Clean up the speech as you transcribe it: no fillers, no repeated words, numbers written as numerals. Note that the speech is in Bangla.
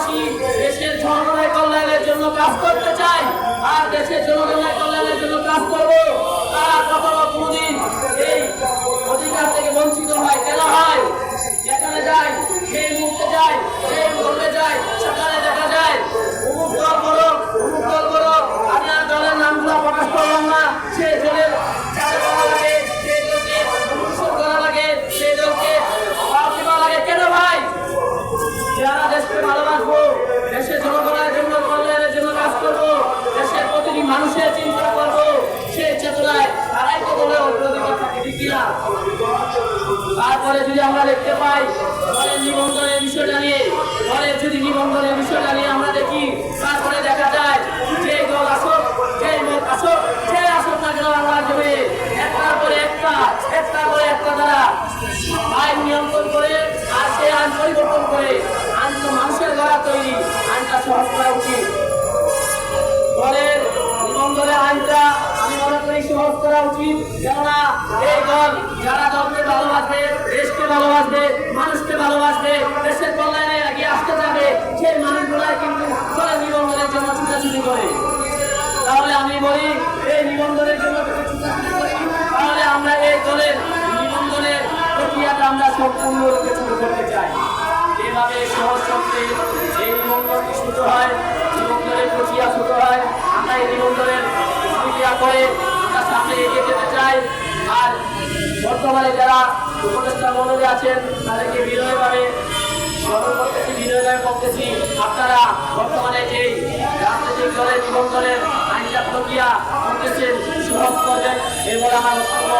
দেশবাসী দেশের জনগণের কল্যাণের জন্য কাজ করতে চায় আর দেশের জনগণের কল্যাণের জন্য কাজ করবো, তারা কখনো কোনোদিন এই অধিকার থেকে বঞ্চিত হয়। কেন হয়? যেখানে যায়, সেই মুহূর্তে যায়, সেই মুহূর্তে যায়, সেখানে দেখা যায় অমুক দল করো, অমুক দল করো। আমি আর দলের নামগুলো প্রকাশ করলাম না। সেই দলের চাঁদা করা লাগে, সেই দলকে অনুসরণ করা লাগে, সেই দলকে অভাব দেওয়া লাগে। কেন ভাই? যারা দেশকে ভালোবাসবো, দেশের জনগণের জন্য কল্যাণের জন্য কাজ করবো, দেশের প্রতিটি মানুষের চিন্তা করবো, সেই চেতনায় তারাই তো বলে অগ্রাধিকার থাকে, ঠিক কিনা? তারপরে যদি আমরা দেখতে পাই দলের নিবন্ধনের বিষয়টা নিয়ে, দলের যদি নিবন্ধনের বিষয়টা নিয়ে আমরা দেখি, তারপরে দেখা যায় যে দল আসুক, যে মত আসুক, যে আসুক না কেন বাংলার জমি একটার পরে একটা, একটার পরে একটা দ্বারা আইন নিয়ন্ত্রণ করে আর সেই আইন পরিবর্তন করে আইনটা মানুষের দ্বারা তৈরি, আইনটা সহজ করা উচিত। দলের নিবন্ধনের আইনটা আমি মনে করি সহজ করা উচিত। কেননা এই দল যারা দলকে ভালোবাসবে, দেশকে ভালোবাসবে, মানুষকে ভালোবাসবে, দেশের কল্যাণে এগিয়ে আসতে যাবে, সেই মানুষগুলাই কিন্তু দলের নিবন্ধনের জন্য ছুটাছুটি করে। তাহলে আমি বলি এই নিবন্ধনের জন্য যদি ছুটাছুটি করি, তাহলে আমরা এই দলের নিবন্ধনের প্রক্রিয়াটা আমরা সম্পূর্ণরূপে শুরু করতে চাই। এভাবে সহজ শব্দে এই নিবন্ধনটি শুরু হয়, নিবন্ধনের প্রক্রিয়া শুরু হয়। আমরা এই নিবন্ধনের প্রক্রিয়া করে আমরা সামনে এগিয়ে যেতে চাই। আর বর্তমানে যারা উপদেষ্টা মণ্ডলী আছেন তাদেরকে বিনয়ভাবে স্মরণ করতেছি, বিনয়ভাবে বলতেছি, আপনারা বর্তমানে যেই রাজনৈতিক দলের নিবন্ধনের আইনটা প্রক্রিয়া করতেছেন সহজ করবেন। এরপর আমার বক্তব্য